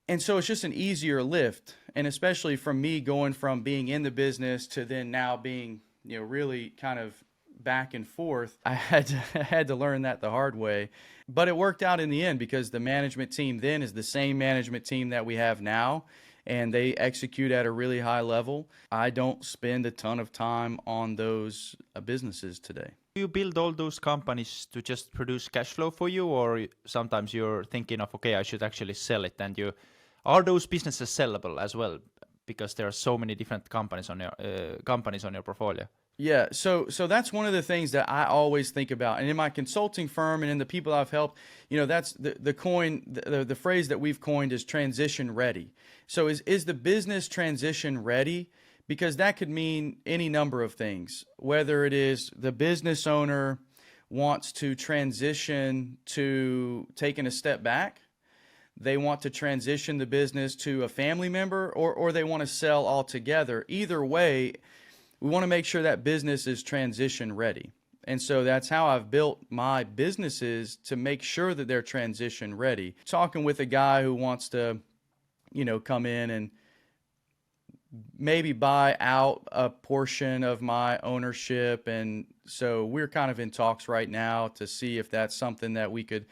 And so it's just an easier lift. And especially from me going from being in the business to then now being, really kind of back and forth, I had to learn that the hard way. But it worked out in the end, because the management team then is the same management team that we have now, and they execute at a really high level. I don't spend a ton of time on those businesses today. Do you build all those companies to just produce cash flow for you, or sometimes you're thinking of, okay, I should actually sell it, and are those businesses sellable as well? Because there are so many different companies on your portfolio. Yeah, so that's one of the things that I always think about, and in my consulting firm and in the people I've helped, that's the phrase that we've coined is transition ready. So is the business transition ready? Because that could mean any number of things. Whether it is the business owner wants to transition to taking a step back, they want to transition the business to a family member, or they want to sell altogether. Either way, we want to make sure that business is transition ready. And so that's how I've built my businesses, to make sure that they're transition ready. Talking with a guy who wants to, come in and maybe buy out a portion of my ownership. And so we're kind of in talks right now to see if that's something that we could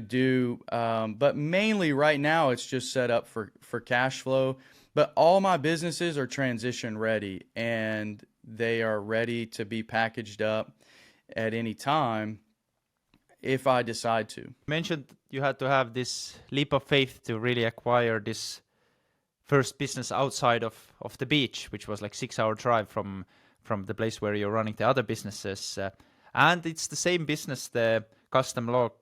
do. But mainly right now, it's just set up for cash flow. But all my businesses are transition ready, and they are ready to be packaged up at any time if I decide to. You mentioned you had to have this leap of faith to really acquire this first business outside of the beach, which was like 6-hour drive from the place where you're running the other businesses. And it's the same business, the custom log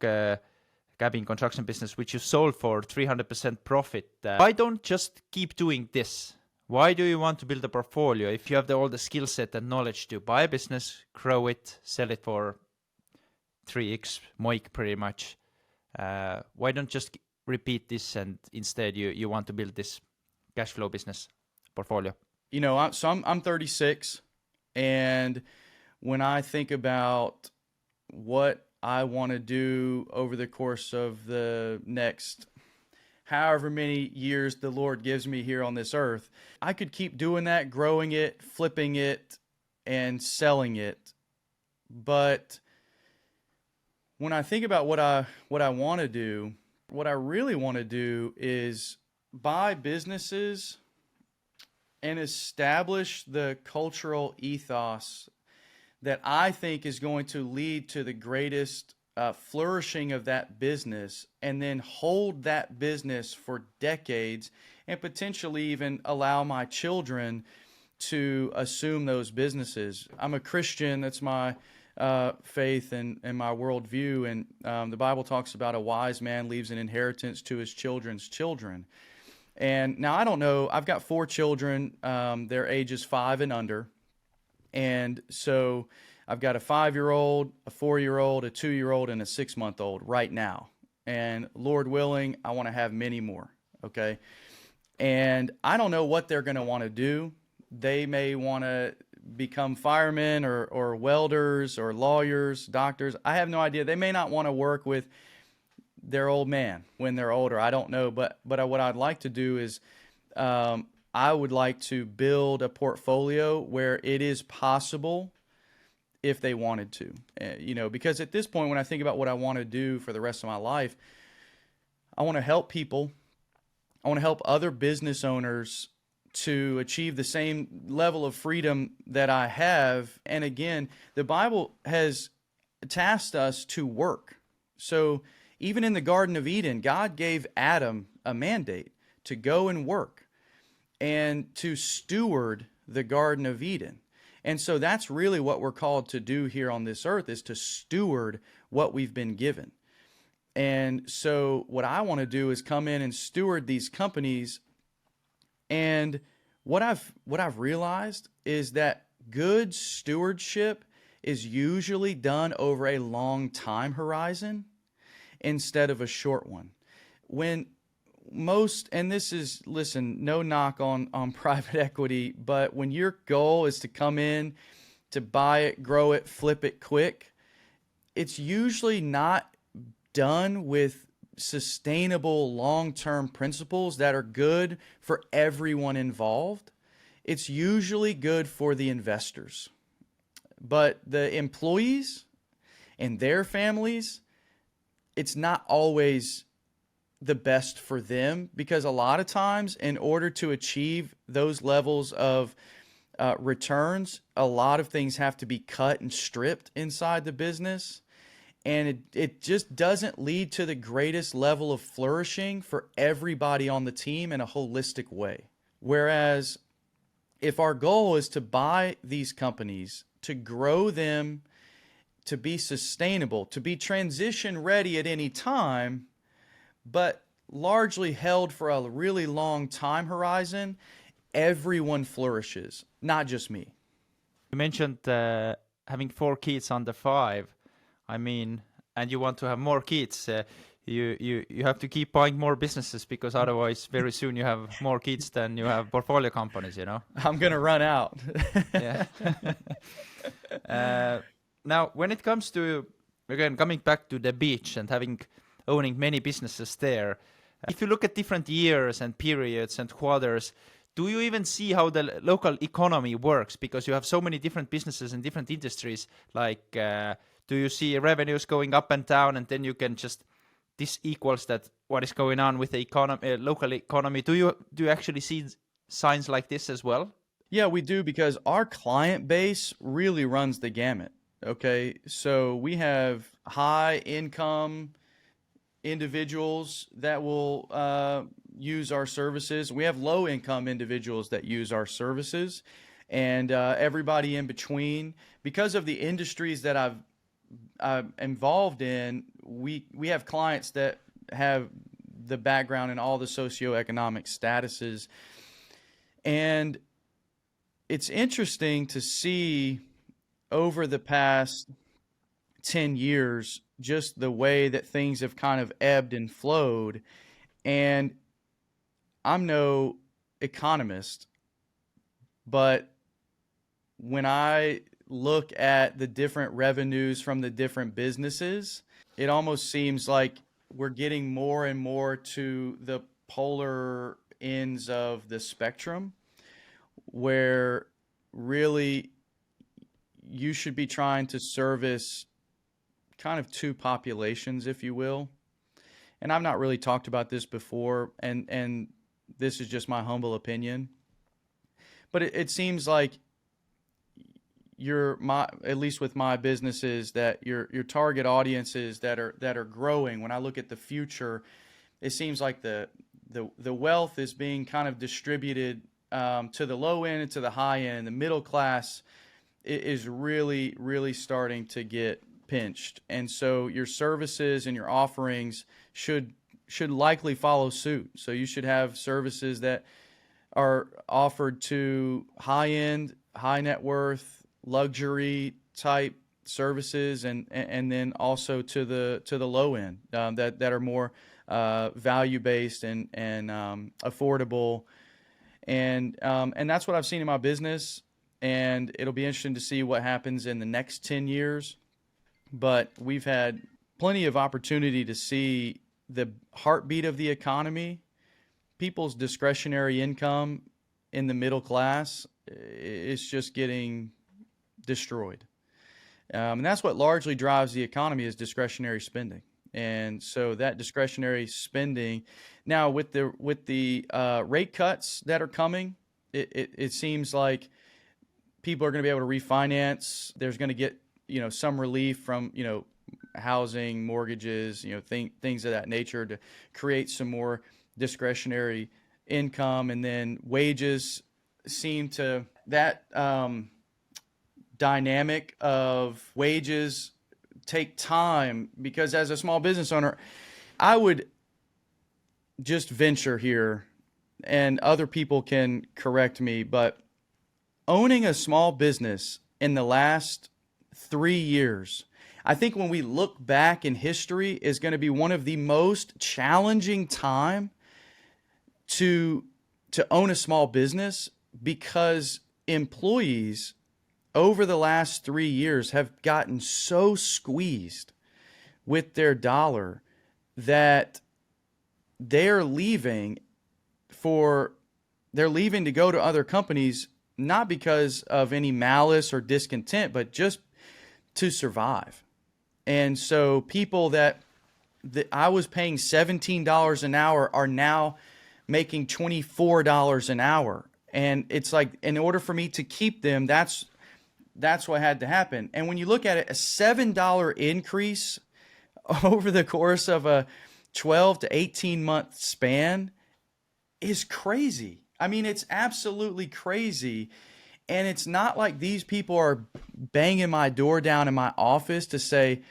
cabin construction business, which you sold for 300% profit. Why don't just keep doing this? Why do you want to build a portfolio if you have all the skill set and knowledge to buy a business, grow it, sell it for 3x MOIC pretty much? Why don't just repeat this, and instead you want to build this cash flow business portfolio? I'm 36, and when I think about what I want to do over the course of the next however many years the Lord gives me here on this earth, I could keep doing that, growing it, flipping it, and selling it. But when I think about what I want to do, what I really want to do is buy businesses and establish the cultural ethos that I think is going to lead to the greatest flourishing of that business, and then hold that business for decades, and potentially even allow my children to assume those businesses. I'm a Christian. That's my faith and my worldview. And the Bible talks about a wise man leaves an inheritance to his children's children. And now I don't know. I've got 4 children. They're ages 5 and under. And so I've got a 5-year-old, a 4-year-old, a 2-year-old, and a 6-month-old right now. And Lord willing, I want to have many more, okay? And I don't know what they're going to want to do. They may want to become firemen or welders or lawyers, doctors. I have no idea. They may not want to work with their old man when they're older. I don't know. But what I'd like to do is I would like to build a portfolio where it is possible if they wanted to. Because at this point, when I think about what I want to do for the rest of my life, I want to help people. I want to help other business owners to achieve the same level of freedom that I have. And again, the Bible has tasked us to work. So even in the Garden of Eden, God gave Adam a mandate to go and work and to steward the Garden of Eden. And so that's really what we're called to do here on this earth, is to steward what we've been given. And so what I want to do is come in and steward these companies. And what I've realized is that good stewardship is usually done over a long time horizon instead of a short one. When most, and this is, listen, no knock on private equity, but when your goal is to come in, to buy it, grow it, flip it quick, it's usually not done with sustainable long-term principles that are good for everyone involved. It's usually good for the investors. But the employees and their families, it's not always the best for them, because a lot of times, in order to achieve those levels of returns, a lot of things have to be cut and stripped inside the business. And it just doesn't lead to the greatest level of flourishing for everybody on the team in a holistic way. Whereas if our goal is to buy these companies, to grow them, to be sustainable, to be transition ready at any time, but largely held for a really long time horizon, everyone flourishes, not just me. You mentioned having 4 kids under 5. I mean, and you want to have more kids. You have to keep buying more businesses, because otherwise very soon you have more kids than you have portfolio companies, I'm going to run out. Yeah. Now, when it comes to, again, coming back to the beach and owning many businesses there, if you look at different years and periods and quarters, do you even see how the local economy works? Because you have so many different businesses in different industries. Like, do you see revenues going up and down, and then you can just, this equals that what is going on with the economy, local economy? Do you actually see signs like this as well? Yeah, we do, because our client base really runs the gamut. Okay, so we have high income individuals that will use our services. We have low income individuals that use our services, and everybody in between. Because of the industries that I'm involved in, we have clients that have the background in all the socioeconomic statuses. And it's interesting to see over the past 10 years just the way that things have kind of ebbed and flowed. And I'm no economist, but when I look at the different revenues from the different businesses, it almost seems like we're getting more and more to the polar ends of the spectrum, where really you should be trying to service kind of two populations, if you will. And I've not really talked about this before, and this is just my humble opinion, but it seems like at least with my businesses, that your target audiences that are growing. When I look at the future, it seems like the wealth is being kind of distributed to the low end and to the high end. The middle class is really, really starting to get pinched. And so your services and your offerings should likely follow suit. So you should have services that are offered to high end, high net worth, luxury type services, and then also to the low end that are more value based and affordable. And that's what I've seen in my business, and it'll be interesting to see what happens in the next 10 years. But we've had plenty of opportunity to see the heartbeat of the economy, people's discretionary income in the middle class is just getting destroyed. And that's what largely drives the economy is discretionary spending. And so that discretionary spending, now with the rate cuts that are coming, it seems like people are going to be able to refinance. There's going to get some relief from housing, mortgages, things of that nature to create some more discretionary income, and then wages seem to that dynamic of wages take time, because as a small business owner, I would just venture here, and other people can correct me, but owning a small business in the last 3 years, I think when we look back in history, is going to be one of the most challenging time to own a small business, because employees over the last 3 years have gotten so squeezed with their dollar that they're leaving to go to other companies, not because of any malice or discontent, but just to survive. And so people that I was paying $17 an hour are now making $24 an hour. And it's like, in order for me to keep them, that's what had to happen. And when you look at it, a $7 increase over the course of a 12 to 18 month span is crazy. I mean, it's absolutely crazy. And it's not like these people are banging my door down in my office to say,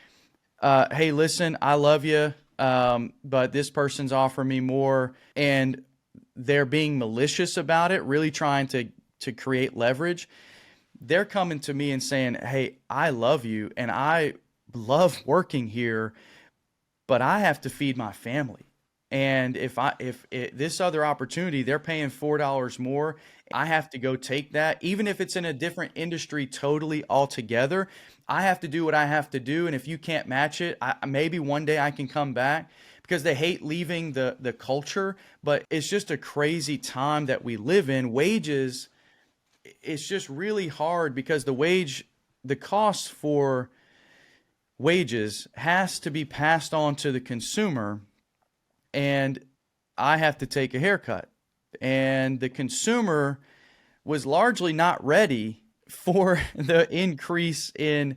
hey, listen, I love you, but this person's offering me more. And they're being malicious about it, really trying to create leverage. They're coming to me and saying, hey, I love you and I love working here, but I have to feed my family. And if this other opportunity, they're paying $4 more, I have to go take that. Even if it's in a different industry totally altogether, I have to do what I have to do. And if you can't match it, maybe one day I can come back, because they hate leaving the culture. But it's just a crazy time that we live in. Wages, it's just really hard, because the cost for wages has to be passed on to the consumer, and I have to take a haircut. And the consumer was largely not ready for the increase in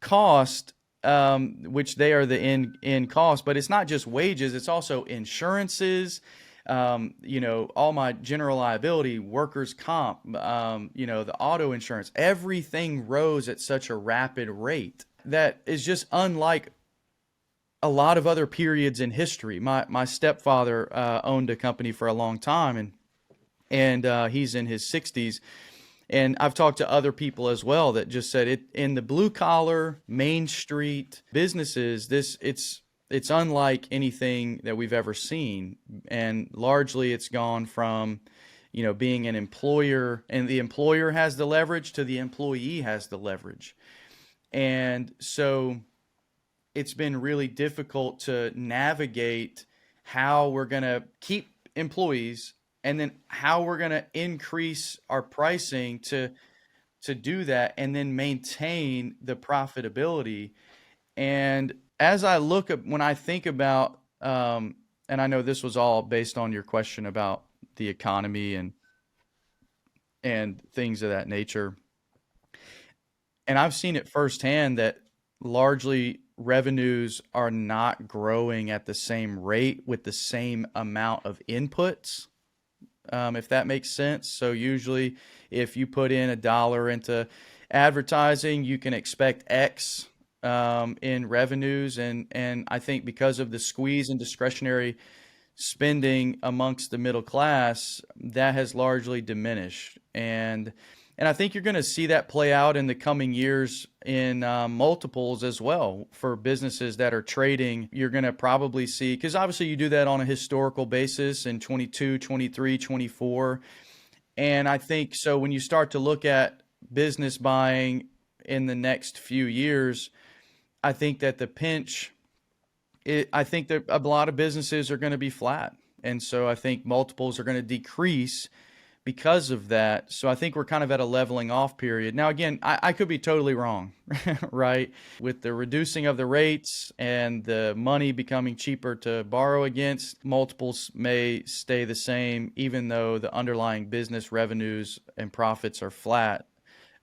cost, which they are the in cost. But it's not just wages; it's also insurances. All my general liability, workers' comp, the auto insurance, everything rose at such a rapid rate that is just unlike a lot of other periods in history. My stepfather owned a company for a long time, and he's in his 60s. And I've talked to other people as well that just said it in the blue collar, Main Street businesses, it's unlike anything that we've ever seen. And largely it's gone from, being an employer, and the employer has the leverage, to the employee has the leverage. And so it's been really difficult to navigate how we're going to keep employees, and then how we're going to increase our pricing to do that, and then maintain the profitability. And as I when I think about, and I know this was all based on your question about the economy and things of that nature, and I've seen it firsthand that largely revenues are not growing at the same rate with the same amount of inputs, if that makes sense. So usually if you put in $1 into advertising, you can expect X in revenues. And I think because of the squeeze in discretionary spending amongst the middle class, that has largely diminished. And I think you're going to see that play out in the coming years in multiples as well for businesses that are trading. You're going to probably see, because obviously you do that on a historical basis in 22, 23, 24. And I think so when you start to look at business buying in the next few years, I think that I think that a lot of businesses are going to be flat. And so I think multiples are going to decrease, because of that. So I think we're kind of at a leveling off period. Now, again, I could be totally wrong, right? With the reducing of the rates and the money becoming cheaper to borrow against, multiples may stay the same, even though the underlying business revenues and profits are flat.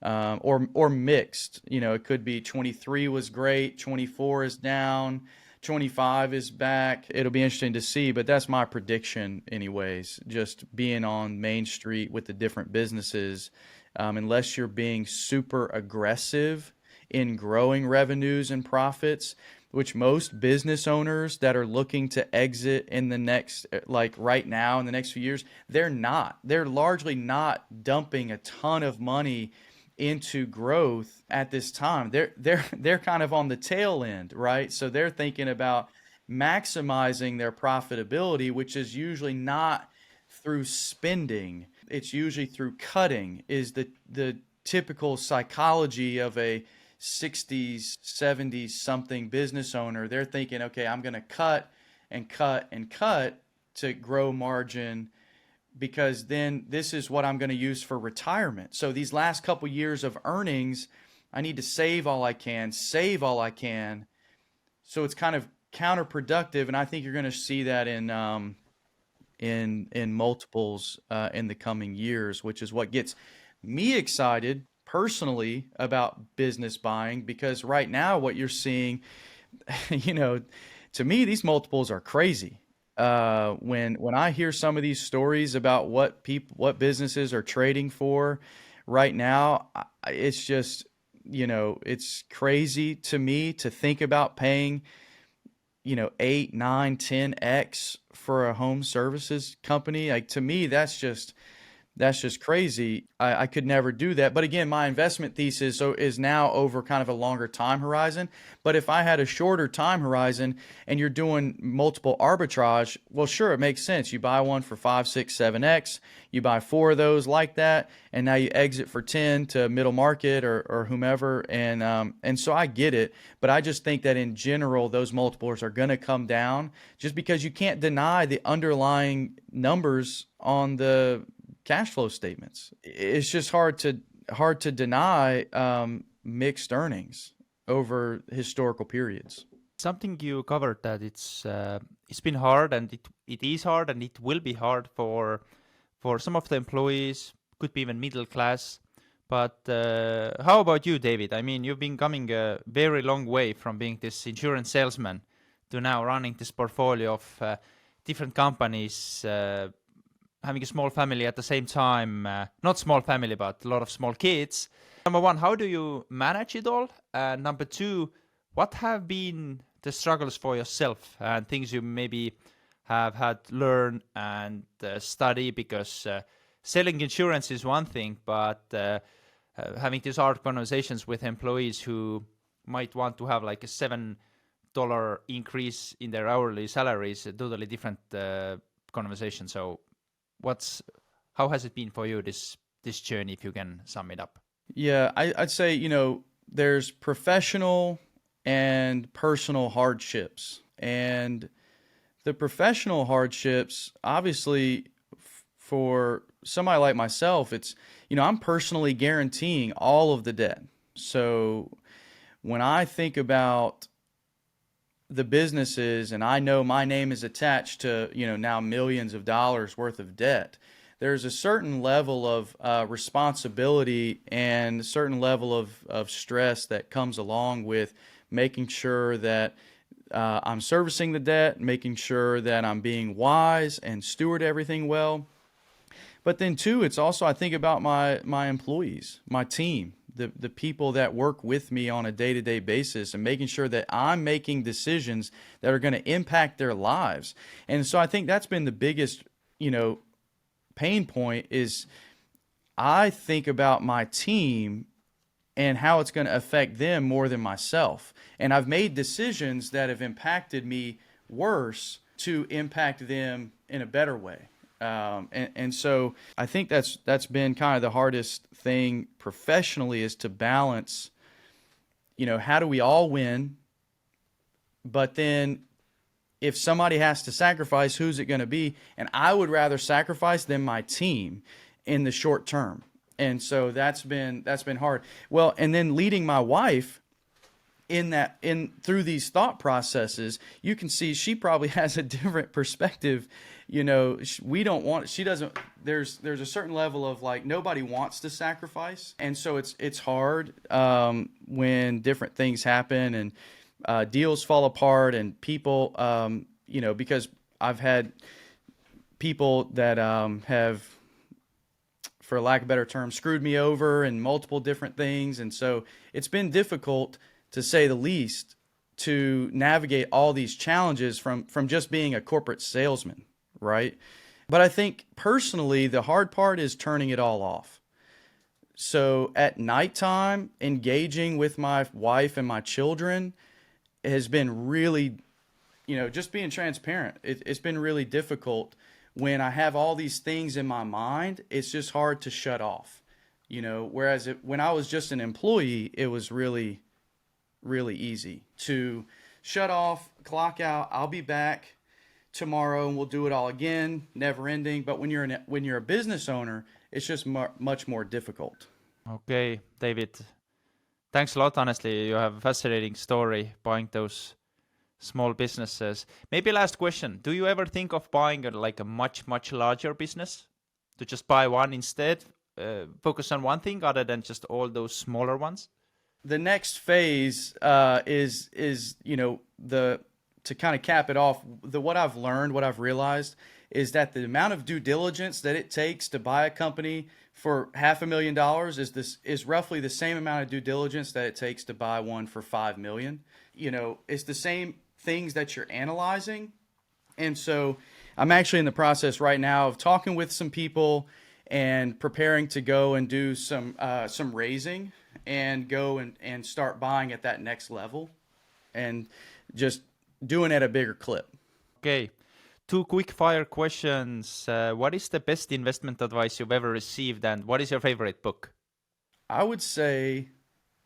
Or mixed. It could be 23 was great, 24 is down, 25 is back. It'll be interesting to see, but that's my prediction anyways. Just being on Main Street with the different businesses, unless you're being super aggressive in growing revenues and profits, which most business owners that are looking to exit in the next, like right now in the next few years, they're not. They're largely not dumping a ton of money into growth at this time. They're kind of on the tail end, right? So they're thinking about maximizing their profitability, which is usually not through spending. It's usually through cutting, is the typical psychology of a 60s, 70s something business owner. They're thinking, okay, I'm going to cut and cut and cut to grow margin, because then this is what I'm going to use for retirement. So these last couple years of earnings, I need to save all I can, save all I can. So it's kind of counterproductive, and I think you're going to see that in multiples in the coming years, which is what gets me excited personally about business buying, because right now what you're seeing, to me, these multiples are crazy. When I hear some of these stories about what businesses are trading for right now, it's just, it's crazy to me to think about paying, 8, 9, 10x for a home services company. Like, to me, that's just crazy. I could never do that. But again, my investment thesis is now over kind of a longer time horizon. But if I had a shorter time horizon and you're doing multiple arbitrage, well, sure, it makes sense. You buy one for 5, 6, 7x, you buy 4 of those like that, and now you exit for 10 to middle market or whomever. And so I get it. But I just think that in general, those multiples are going to come down, just because you can't deny the underlying numbers on the cash flow statements. It's just hard to deny mixed earnings over historical periods. Something you covered, that it's been hard, and it is hard, and it will be hard for some of the employees, could be even middle class. But how about you, David? I mean, you've been coming a very long way from being this insurance salesman to now running this portfolio of different companies, having a small family at the same time. Not small family, but a lot of small kids. Number one, how do you manage it all? And number two, what have been the struggles for yourself and things you maybe have had to learn and study? Because selling insurance is one thing, but having these hard conversations with employees who might want to have like a $7 increase in their hourly salary is a totally different conversation. So how has it been for you, this journey, if you can sum it up? Yeah, I'd say, there's professional and personal hardships. And the professional hardships, obviously, for somebody like myself, it's, I'm personally guaranteeing all of the debt. So when I think about the businesses, and I know my name is attached to, now millions of dollars worth of debt, there's a certain level of responsibility and a certain level of stress that comes along with making sure that I'm servicing the debt, making sure that I'm being wise and steward everything well. But then too, it's also, I think about my employees, my team, the people that work with me on a day-to-day basis, and making sure that I'm making decisions that are going to impact their lives. And so I think that's been the biggest, pain point, is I think about my team and how it's going to affect them more than myself. And I've made decisions that have impacted me worse to impact them in a better way. And so I think that's been kind of the hardest thing professionally, is to balance, how do we all win? But then if somebody has to sacrifice, who's it going to be? And I would rather sacrifice than my team. in the short term. And so that's been hard. Well, and then leading my wife through these thought processes, you can see she probably has a different perspective. We don't want, she doesn't, there's a certain level of like, nobody wants to sacrifice. And so it's hard when different things happen and deals fall apart and people, because I've had people that have, for lack of a better term, screwed me over in multiple different things. And so it's been difficult, to say the least, to navigate all these challenges from just being a corporate salesman, right? But I think personally, the hard part is turning it all off. So at nighttime, engaging with my wife and my children has been really, just being transparent. It's been really difficult when I have all these things in my mind. It's just hard to shut off, whereas when I was just an employee, it was really easy to shut off, clock out. I'll be back tomorrow and we'll do it all again, never ending. But when you're a business owner, it's just much more difficult. Okay, David. Thanks a lot. Honestly, you have a fascinating story buying those small businesses. Maybe last question. Do you ever think of buying a much larger business? To just buy one instead? Focus on one thing other than just all those smaller ones? The next phase is to kind of cap it off. What I've learned, what I've realized, is that the amount of due diligence that it takes to buy a company for $500,000 is roughly the same amount of due diligence that it takes to buy one for $5 million. It's the same things that you're analyzing, and so I'm actually in the process right now of talking with some people and preparing to go and do some raising and go and start buying at that next level and just doing at a bigger clip. Okay. 2 quick fire questions. What is the best investment advice you've ever received, and what is your favorite book? I would say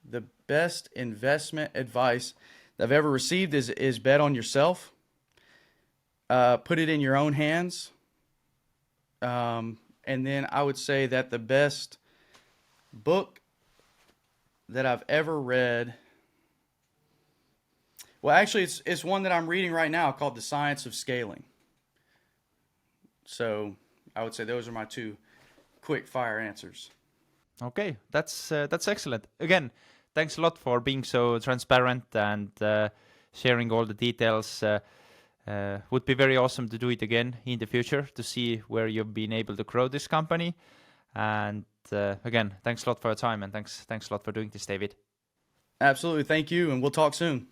the best investment advice that I've ever received is bet on yourself. Put it in your own hands. And then I would say that the best book that I've ever read, well, actually, it's one that I'm reading right now called The Science of Scaling. So I would say those are my 2 quick fire answers. Okay, that's excellent. Again, thanks a lot for being so transparent and sharing all the details. Would be very awesome to do it again in the future to see where you've been able to grow this company. And again, thanks a lot for your time, and thanks a lot for doing this, David. Absolutely. Thank you, and we'll talk soon.